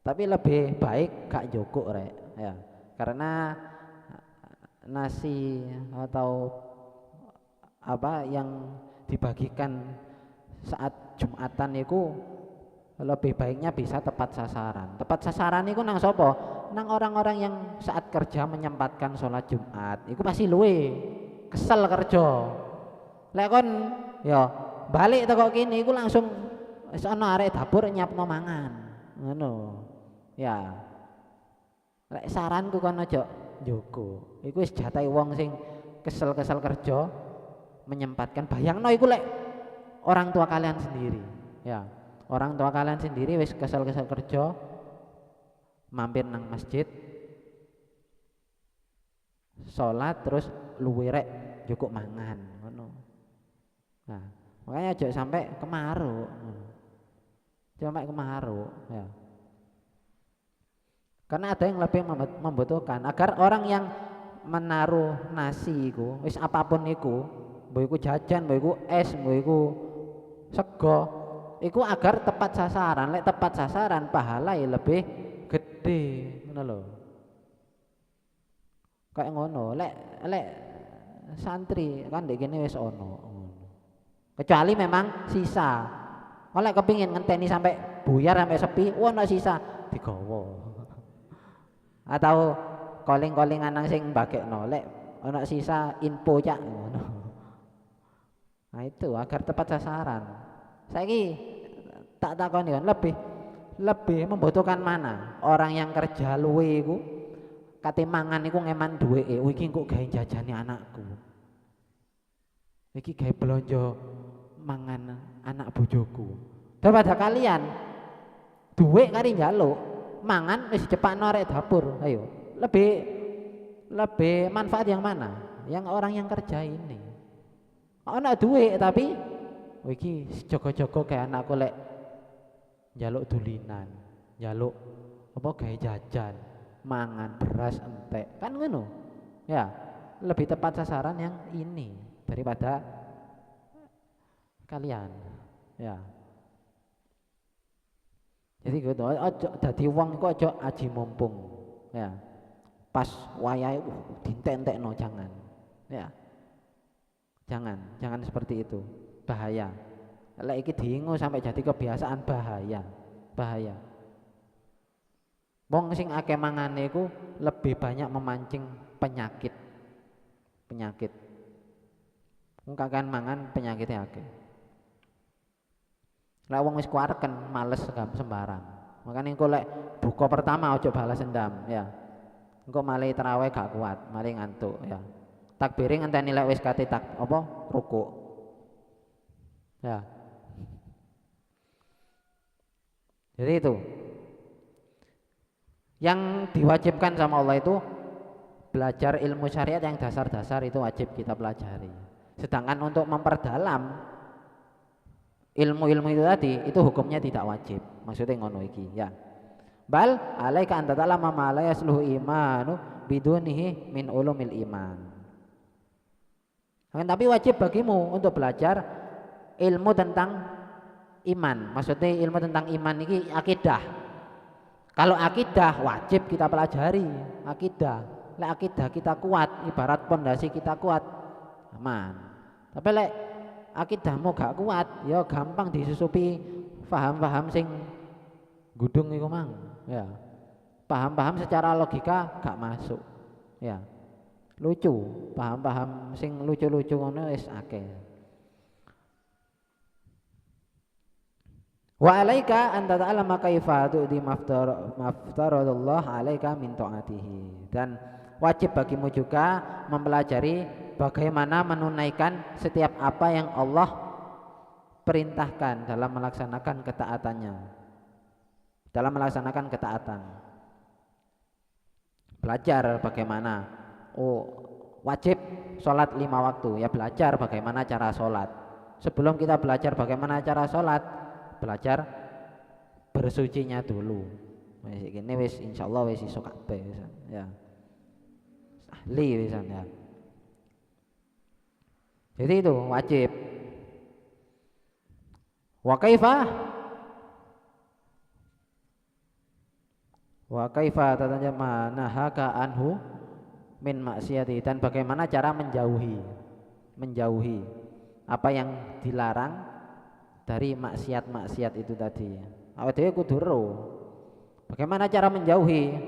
Tapi lebih baik gak jokok rek, ya. Karena nasi atau apa yang dibagikan saat Jumatan itu lebih baiknya bisa tepat sasaran. Tepat sasaran itu nang sopo? Nang orang-orang yang saat kerja menyempatkan sholat Jumat. Iku pasti luwe kesel kerja. Lek kon ya balik teko kene iku langsung wis ana arek dapur nyiapno mangan. Ngono. Ya. Lek saranku kon aja njogo. Iku wis jatahe wong sing kesel-kesel kerja menyempatkan. Bayangno iku lek orang tua kalian sendiri. Ya. Orang tua kalian sendiri wis kesel-kesel kerja mampir nang masjid sholat terus luwe rek cukup mangan ngono. Nah, makanya aja sampai kemaru. Sampai kemaru ya. Karena ada yang lebih membutuhkan agar orang yang menaruh nasi iku wis apapun iku, mbok iku jajan, mbok iku es, mbok iku sego, iku agar tepat sasaran. Lek tepat sasaran pahala lebih gede ngono lho. Kayak ngono. Lek santri kan ndek kene wis ono. Kecuali memang sisa. Kalau kepingin ngenteni sampai buyar sampai sepi, ono sisa digawa. Atau calling-callingan nang sing mbagekno. Lek ono sisa info cak ngono. Nah itu agar tepat sasaran. Saiki tak takoni kan lebih membutuhkan mana? Orang yang kerja luwe iku kate mangan iku ngeman duweke. Oh iki kok gawe jajane anakku. Iki gawe blonjo mangan anak bojoku. Daripada kalian duwe kari njaluk, mangan wis cepakno arek dapur. Ayo, lebih manfaat yang mana? Yang orang yang kerja ini. Ana duwe tapi iki jogo-jogo kayak anakku lek njaluk dulinan, njaluk apa gawe jajan, mangan beras entek. Kan ngono. Ya, lebih tepat sasaran yang ini daripada kalian. Ya. Jadi gitu, ojo dadi wong iku ojo aji mumpung. Ya. Pas wayahe dientek-entekno jangan. Ya. Jangan seperti itu. Bahaya. Lek iki diingu sampai jadi kebiasaan bahaya. Wong sing akeh mangane iku lebih banyak memancing penyakit. Wong kakean mangan penyakitnya akeh. Lek wong wis kuareken males sembarang. Makane engko lek buka pertama ojo balas dendam ya. Engko male tarawih gak kuat, male ngantuk ya. Takbire ngenteni lek wis kate rukuk. Ya. Jadi itu. Yang diwajibkan sama Allah itu belajar ilmu syariat yang dasar-dasar itu wajib kita pelajari. Sedangkan untuk memperdalam ilmu-ilmu itu tadi itu hukumnya tidak wajib. Maksudnya ngono iki ya. Bal alaika anta ta'lama ma la yasluhu imanu bidunihi min ulumil iman. Tapi wajib bagimu untuk belajar ilmu tentang iman. Maksudnya ilmu tentang iman ini akidah. Kalau akidah wajib kita pelajari akidah. Lek akidah kita kuat, ibarat pondasi kita kuat, aman. Tapi lek akidahmu gak kuat, ya gampang disusupi paham-paham sing gudung iku mang. Ya. Paham-paham secara logika gak masuk. Ya. Lucu, paham-paham sing lucu-lucu ngono wis akeh. Wa alaika anta ta'lama kaifa tu'ti maftaradallah alaika min ta'atihi. Dan wajib bagimu juga mempelajari bagaimana menunaikan setiap apa yang Allah perintahkan dalam melaksanakan ketaatannya. Dalam melaksanakan ketaatan. Belajar bagaimana. Wajib sholat 5 waktu. Ya belajar bagaimana cara sholat. Sebelum kita belajar bagaimana cara sholat, belajar bersucinya dulu. Ini wis insyaallah wis iso kabeh ya. Ahli wisan ya. Jadi itu wajib. Wa kaifa tatanya nahaka anhu min maksiati, dan bagaimana cara menjauhi apa yang dilarang dari maksiat-maksiat itu tadi. Awake dhewe kudu ero bagaimana cara menjauhi.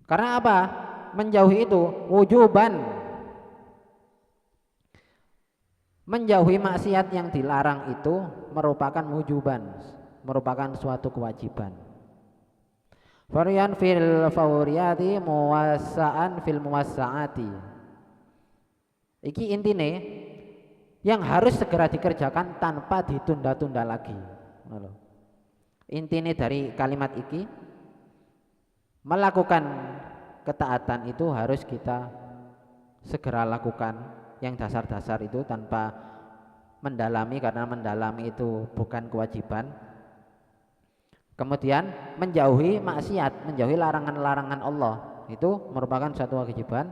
Karena apa? Menjauhi itu wujuban. Menjauhi maksiat yang dilarang itu merupakan wujuban, merupakan suatu kewajiban. Varian fil fauriyati muwassa'an fil muwassaati. Iki intine yang harus segera dikerjakan tanpa ditunda-tunda lagi. Intine dari kalimat iki, melakukan ketaatan itu harus kita segera lakukan yang dasar-dasar itu tanpa mendalami, karena mendalami itu bukan kewajiban. Kemudian menjauhi maksiat, menjauhi larangan-larangan Allah itu merupakan suatu kewajiban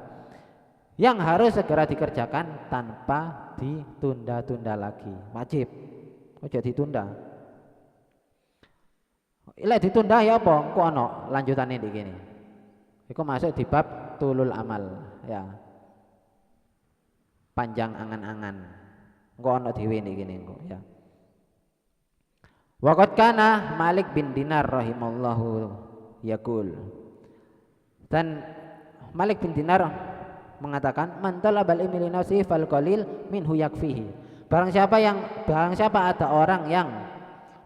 yang harus segera dikerjakan tanpa ditunda-tunda lagi. Wajib, ojo ditunda. Lek ditunda ya apa? Engko ana lanjutane iki kene. Iku masuk di bab tulul amal, ya. Panjang angan-angan. Engko ana dhewe niki kene engko, ya. Waqad kana Malik bin Dinar rahimallahu yaqul. Dan Malik bin Dinar mengatakan, man talabal ilmi li nafsihi fal qalil minhu yakfihi. Barang siapa ada orang yang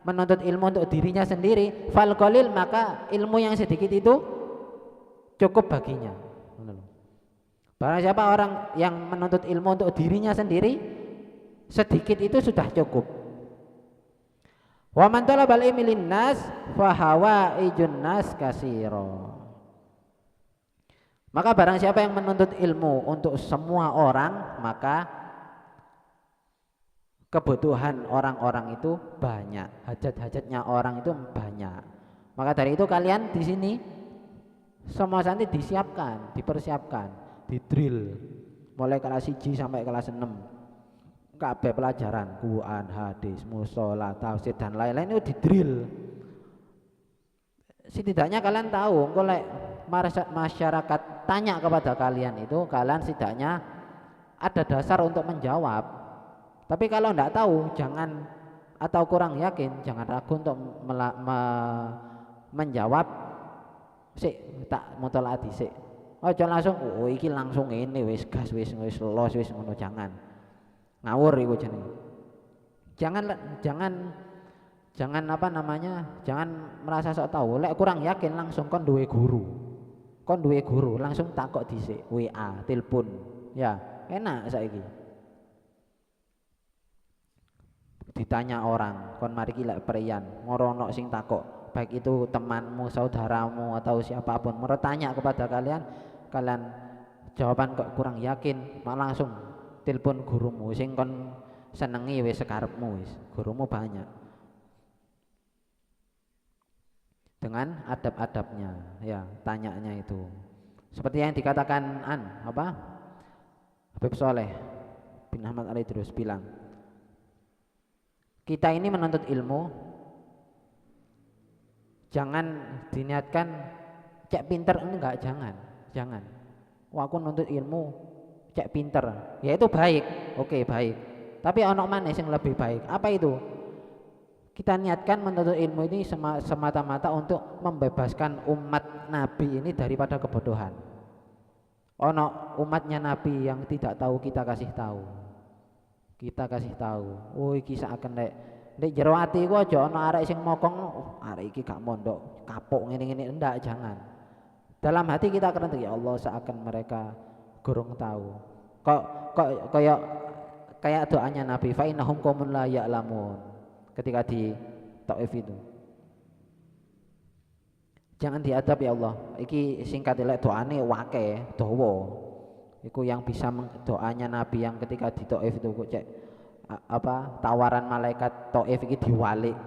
menuntut ilmu untuk dirinya sendiri, fal qalil, maka ilmu yang sedikit itu cukup baginya. Barang siapa orang yang menuntut ilmu untuk dirinya sendiri, sedikit itu sudah cukup. Wa man talabal ilmi linnas fa hawaijun nas katsira. Maka barang siapa yang menuntut ilmu untuk semua orang, maka kebutuhan orang-orang itu banyak, hajat-hajatnya orang itu banyak. Maka dari itu kalian di sini semua santri disiapkan, dipersiapkan, didrill mulai kelas 1 sampai kelas 6. Kabeh pelajaran Quran, hadis, mushola, tafsir dan lain-lain itu didrill. Setidaknya kalian tahu, kalau masyarakat tanya kepada kalian itu, kalian setidaknya ada dasar untuk menjawab. Tapi kalau enggak tahu, jangan, atau kurang yakin, jangan ragu untuk menjawab. Sik tak mutolaati sik. Aja langsung iki langsung ini wis gas wis los wis ngono, jangan. Ngawur iku jenenge. Jangan apa namanya? Jangan merasa sok tahu. Lek kurang yakin langsung kon duwe guru. Kon duwe guru, langsung takok dhisik, WA, telepon. Ya, enak saiki. Ditanya orang, kon mari ki lek perian, ngorono sing takok, baik itu temanmu, saudaramu atau siapapun, bertanya kepada kalian, kalian jawaban kok kurang yakin, malah langsung telepon gurumu sing kon senengi wis sekarepmu, wis gurumu banyak. Dengan adab-adabnya, ya, tanyanya itu. Seperti yang dikatakan Habib Soleh bin Ahmad Al-Idrus bilang, kita ini menuntut ilmu jangan diniatkan cek pinter, enggak, jangan. Wah, aku nuntut ilmu cek pinter, ya itu baik, oke baik. Tapi ono maneh sing lebih baik. Apa itu? Kita niatkan menuntut ilmu ini semata-mata untuk membebaskan umat Nabi ini daripada kebodohan. Ono umatnya Nabi yang tidak tahu, kita kasih tahu. Oh iki seakan nek jero ati ku aja ono arek sing mokong, arek iki gak mondok, kapok ngene-ngene, ndak, jangan. Dalam hati kita akan ya Allah, seakan mereka gurung tahu. Kok kayak doanya Nabi, fa innahum qaumun la ya'lamun, ketika di Taif itu. Jangan diadab ya Allah. Iki singkat lek doane wake dawa. Iku yang bisa doanya Nabi yang ketika di Taif itu kok cek tawaran malaikat Taif iki diwalik.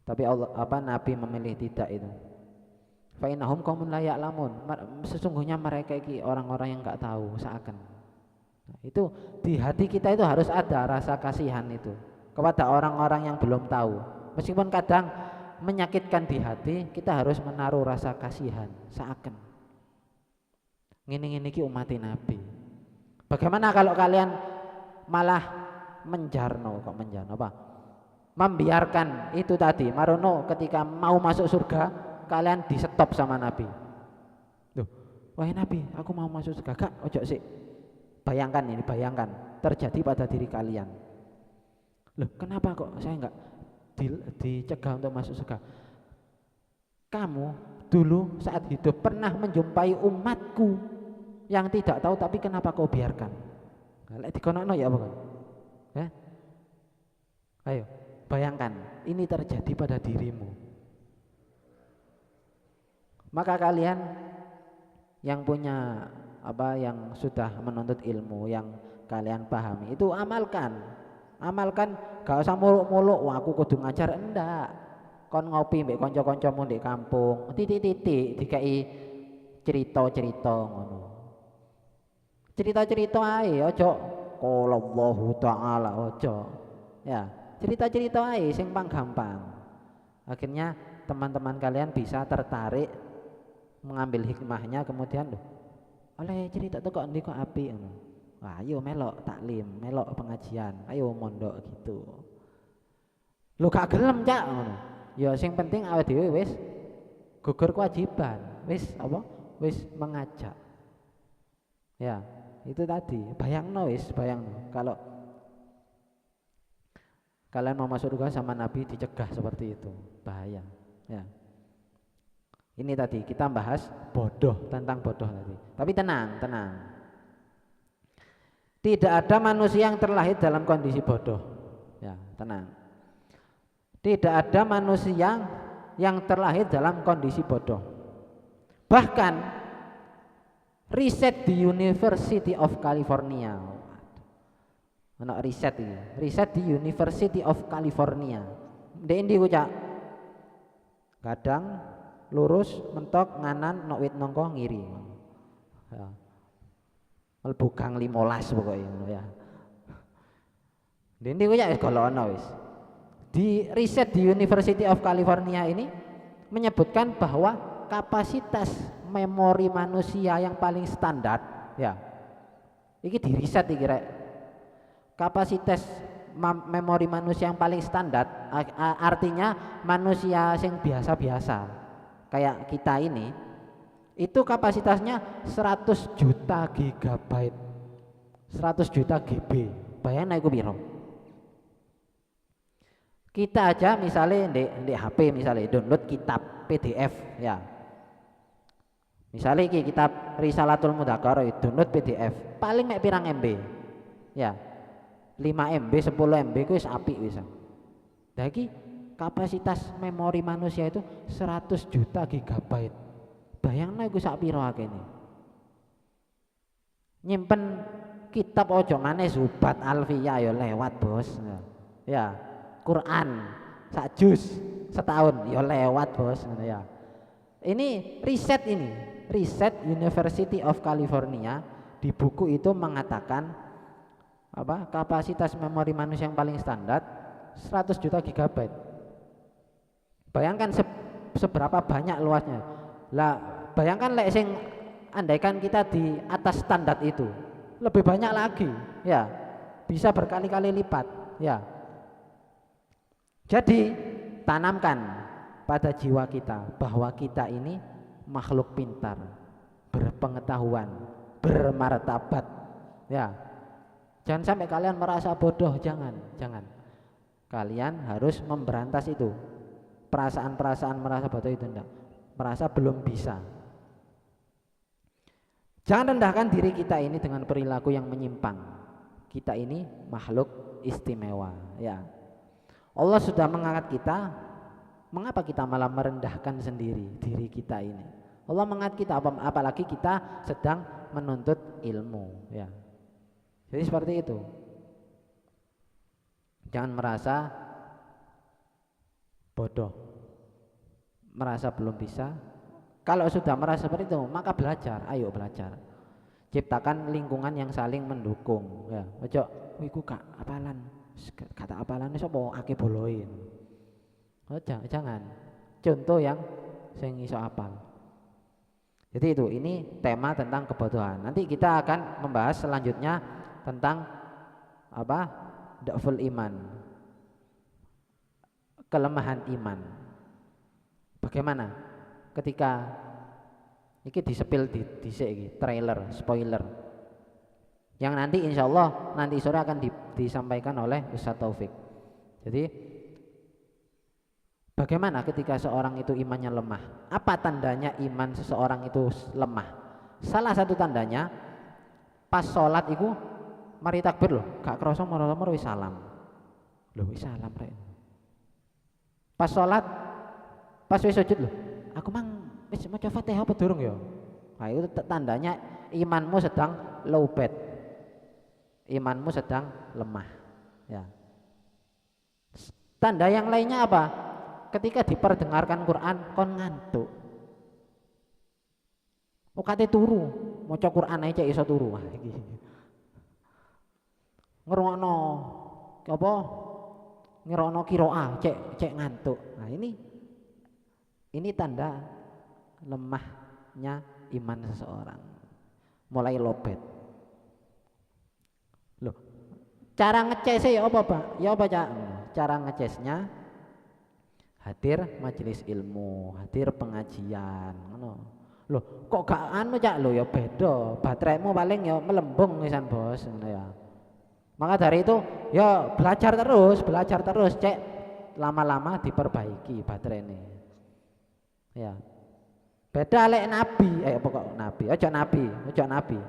Tapi Allah Nabi memilih tidak itu. Fa innahum qaumun la ya'lamun. Sesungguhnya mereka iki orang-orang yang enggak tahu, seakan. Nah, itu di hati kita itu harus ada rasa kasihan itu kepada orang-orang yang belum tahu. Meskipun kadang menyakitkan di hati, kita harus menaruh rasa kasihan, seakan ngene-ngene iki umat Nabi. Bagaimana kalau kalian malah menjarno, kok menjarno apa? Membiarkan itu tadi, marono ketika mau masuk surga, kalian di stop sama Nabi. Loh, wahai Nabi, aku mau masuk surga. Kak, ojo sih. Bayangkan ini, bayangkan terjadi pada diri kalian. Loh, kenapa kok saya enggak dicegah untuk masuk surga? Kamu dulu saat hidup pernah menjumpai umatku yang tidak tahu, tapi kenapa kau biarkan? Lek dikonokno ya apa kan? Ayo, bayangkan ini terjadi pada dirimu. Maka kalian yang punya yang sudah menuntut ilmu, yang kalian pahami itu amalkan, gak usah muluk-muluk, wah aku kudu ngajar, enggak. Kon ngopi mbek kanca-kancamu di kampung, titik-titik dikai cerita-cerita ngono. Cerita-cerita ae, ojo qala Allahu taala, ojo. Ya, cerita-cerita ae sing gampang. Akhirnya teman-teman kalian bisa tertarik mengambil hikmahnya, kemudian loh, oleh cerita tuh kok ndek kok apik ngono. Wah, ayo melok taklim, melok pengajian, ayo mondok gitu. Lu gak gelem cak ngono. Ya sing penting awake dhewe wis gugur kewajiban, wis wis mengajak. Ya, itu tadi, bayangno kalau kalian mau masuk surga sama Nabi dicegah seperti itu, bahaya. Ya. Ini tadi kita bahas tentang bodoh tadi. Tapi tenang. Tidak ada manusia yang terlahir dalam kondisi bodoh. Ya, tenang. Tidak ada manusia yang terlahir dalam kondisi bodoh. Bahkan riset di University of California, riset di University of California. Ndi kucak. Kadang lurus mentok nganan nok wit nongko ngiri. Ya. Mlebu gang 15 pokoknya ya. Ndi kucak wis golono wis. Di riset di University of California ini menyebutkan bahwa kapasitas memori manusia yang paling standar, ya, ini di riset iki rek. Kapasitas memori manusia yang paling standar, artinya manusia yang biasa-biasa kayak kita ini, itu kapasitasnya 100 juta gigabyte, 100 juta GB. Bayangin iku piro? Kita aja misalnya di HP misalnya download kitab PDF, ya. Misalnya kitab Risalatul Mudzakarah download PDF, paling mek pirang MB. Ya. 5 MB, 10 MB ku wis apik wis. Lah iki kapasitas memori manusia itu 100 juta gigabyte. Bayangno iku sak piro akene. Nyimpen kitab ojo maneh Zubat Alfiyah ya lewat, Bos. Ya. Quran sak juz setahun ya lewat, Bos, ya. Ini riset University of California di buku itu mengatakan kapasitas memori manusia yang paling standar 100 juta gigabyte. Bayangkan seberapa banyak luasnya. Lah bayangkan lek sing andaikan kita di atas standar itu lebih banyak lagi, ya. Bisa berkali-kali lipat, ya. Jadi tanamkan pada jiwa kita bahwa kita ini makhluk pintar, berpengetahuan, bermartabat. Ya. Jangan sampai kalian merasa bodoh, jangan. Kalian harus memberantas itu. Perasaan-perasaan merasa bodoh itu enggak. Merasa belum bisa. Jangan rendahkan diri kita ini dengan perilaku yang menyimpang. Kita ini makhluk istimewa, ya. Allah sudah mengangkat kita, mengapa kita malah merendahkan sendiri diri kita ini? Allah mengangkat kita, apalagi kita sedang menuntut ilmu, ya. Jadi seperti itu. Jangan merasa bodoh, merasa belum bisa. Kalau sudah merasa seperti itu, maka belajar, ayo belajar. Ciptakan lingkungan yang saling mendukung, ya. Ojo, wiku kak apalan, kata apalan sapa ake boloin. Oh, jangan. contoh yang sing iso apal. Jadi itu, ini tema tentang kebodohan. Nanti kita akan membahas selanjutnya tentang apa? Dhaful iman. Kelemahan iman. Bagaimana ketika ini disepil dhisik iki, trailer, spoiler. Yang nanti insya Allah nanti sore akan disampaikan oleh Ustaz Taufik. Jadi bagaimana ketika seorang itu imannya lemah? Apa tandanya iman seseorang itu lemah? Salah satu tandanya pas sholat itu mari takbir loh, gak kerasa moro-moro wis salam. Loh wis salam rek. Pas sholat, pas wis sujud loh, aku mang wis maca Fatihah apa durung ya? Nah itu tandanya imanmu sedang low bad. Imanmu sedang lemah. Ya. Tanda yang lainnya apa? Ketika diperdengarkan Quran kon ngantuk. Kate turu, maca Quran aja iso turu. Wah iki. Ngrungokno apa? Ngrungokno qiraah cek ngantuk. Nah, ini tanda lemahnya iman seseorang. Mulai lobet. Loh. Cara ngecesnya ya apa, Pak? Ya apa, Cak? Cara ngecesnya hadir majelis ilmu, hadir pengajian, ngono. Loh, kok gak anu Cak lo ya beda. Bateraimu paling ya melembung wisan Bos, ngono ya. Maka dari itu ya belajar terus, cek lama-lama diperbaiki baterai ini. Ya. Beda lek nabi, pokok nabi, ojo nabi,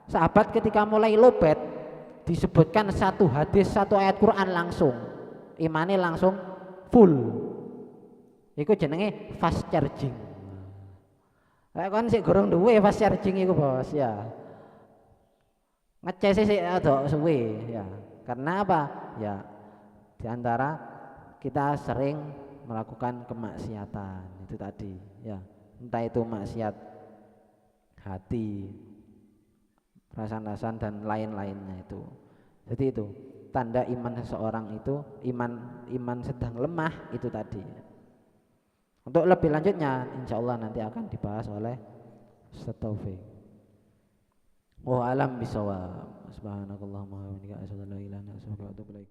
sahabat ketika mulai lobet disebutkan satu hadis, satu ayat Quran langsung imane langsung full. Iku jenenge fast charging. Lek kon sik gorong duwe fast charging iku Bos ya. Ngecese sik ada suwe ya. Karena apa? Ya diantara kita sering melakukan kemaksiatan itu tadi ya, entah itu maksiat hati, rasan-rasan dan lain-lainnya itu. Jadi itu tanda iman seseorang itu iman sedang lemah itu tadi. Untuk lebih lanjutnya insya Allah nanti akan dibahas oleh Ustaz Taufik. Wa alam bisawab. Subhanakallahumma wa bihamdika asyhadu an la ilaha illa anta astaghfiruka wa atubu ilaik.